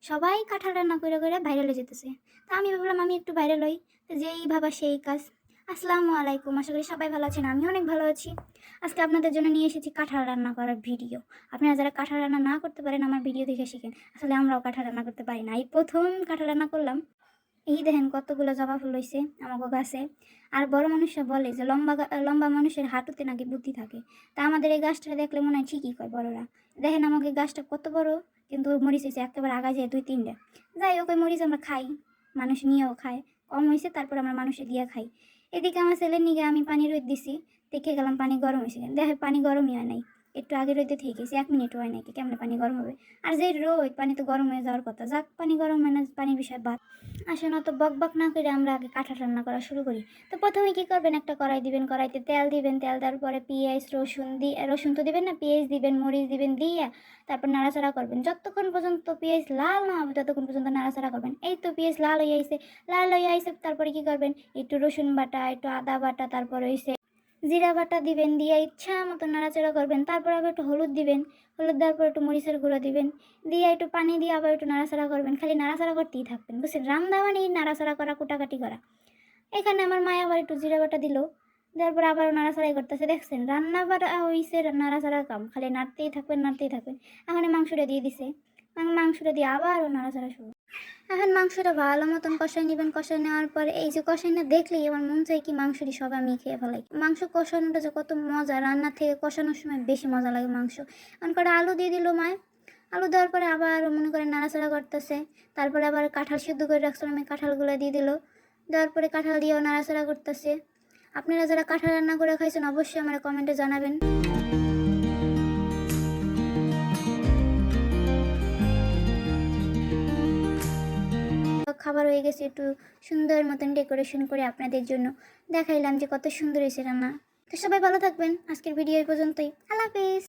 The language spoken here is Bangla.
সবাই কাঁঠাল রান্না করে করে ভাইরাল হয়ে যেতেছে। তা আমি ভাবলাম আমি একটু ভাইরাল হই। তো যেই ভাবা সেই কাজ। আসসালামু আলাইকুম, আশা করি সবাই ভালো আছেন, আমি অনেক ভালো আছি। আজকে আপনাদের জন্য নিয়ে এসেছি কাঁঠাল রান্না করার ভিডিও। আপনারা যারা কাঁঠাল রান্না না করতে পারেন আমার ভিডিও দেখে শিখেন। আসলে আমরাও কাঁঠাল রান্না করতে পারি না, এই প্রথম কাঁঠাল রান্না করলাম। এই দেখেন কতগুলো জবা ফুল হয়েছে আমাকে গাছে। আর বড় মানুষরা বলে যে লম্বা মানুষের হাঁটুতে নাকি বুদ্ধি থাকে। তা আমাদের এই গাছটা দেখলে মনে হয় ঠিকই কয় বড়রা। দেখেন আমাকে গাছটা কত বড়, কিন্তু মরিচ হয়েছে একেবারে আগা যায় 2-3টা। যাই হোক, ওই মরিচ আমরা খাই, মানুষ নিয়েও খায়। কম হয়েছে তারপর আমরা মানুষে দিয়ে খাই। এদিকে আমার ছেলের নিগে আমি পানি রোদ দিছি, দেখে গেলাম পানি গরম হয়েছে। দেখে পানি গরমই হয় নাই, একটু আগে রোদে থেকে গেছি, 1 মিনিটও হয় নাকি, কেমন পানি গরম হবে? আর যে রোদ, পানি তো গরম হয়ে যাওয়ার কথা। যাক, পানি গরম হয় না, পানির বিষয় বাদ। আসলে অত বকবক না করে আমরা আগে কাঁঠাল রান্না করা শুরু করি। তো প্রথমে কি করবেন, একটা কড়াই দিবেন, কড়াইতে তেল দিবেন, তেল দেওয়ার পরে পেঁয়াজ রসুন দিয়ে, রসুন তো দিবেন না, পেঁয়াজ দিবেন, মরিচ দিবেন, দিয়ে তারপর নাড়াচাড়া করবেন। যতক্ষণ পর্যন্ত পেঁয়াজ লাল না হবে ততক্ষণ পর্যন্ত নাড়াচাড়া করবেন। এই তো পেঁয়াজ লাল হয়ে আইছে, লাল হয়ে আইছে, তারপরে কি করবেন, একটু রসুন বাটা, একটু আদা বাটা, তারপর হইছে জিরা বাটা দিবেন, দিয়ে ইচ্ছা মতো নাড়াচাড়া করবেন। তারপর আবার একটু হলুদ দিবেন, হলুদ দেওয়ার পর একটু মরিচের গুঁড়ো দিবেন, দিয়ে একটু পানি দিয়ে আবার একটু নাড়াচাড়া করবেন। খালি নাড়াচাড়া করতেই থাকবেন, বুঝছেন? রান্না মানে নাড়াচাড়া করা, কুটাকাটি করা। এখানে আমার মায় আবার একটু জিরা বাটা দিল, দেওয়ার পর আবারও নাড়াচাড়াই করতেছে। দেখছেন, রান্না বাড়া হইছে নাড়াচাড়ার কাম, খালি নাড়তেই থাকবেন, নাড়তেই থাকবেন। এখন মাংসটা দিয়ে দিছে, মাংসটা দিয়ে আবারও নাড়াচাড়া শুরু। এখন মাংসটা ভালো মতন কষাই নেবেন। কষাই নেওয়ার পরে এই যে কষাই না দেখলেই আমার মন চাই কি মাংসটি সব আমি খেয়ে ফেলাই। মাংস কষানোটা যে কত মজা, রান্না থেকে কষানোর সময় বেশি মজা লাগে মাংস। এখন করে আলু দিয়ে দিল মায়, আলু দেওয়ার পরে আবার মনে করে নাড়াচাড়া করতেছে। তারপরে আবার কাঁঠাল সিদ্ধ করে রাখছিলাম, আমি কাঁঠালগুলো দিয়ে দিল, দেওয়ার পরে কাঁঠাল দিয়েও নাড়াচাড়া করতেছে। আপনারা যারা কাঁঠাল রান্না করে খাইছেন অবশ্যই আমার কমেন্টে জানাবেন। খাবার হয়ে গেছে, একটু সুন্দর মতন ডেকোরেশন করে আপনাদের জন্য দেখাইলাম যে কত সুন্দর হয়েছে রান্না। তো সবাই ভালো থাকবেন, আজকের ভিডিও এই পর্যন্তই। আল্লাহ হাফেজ।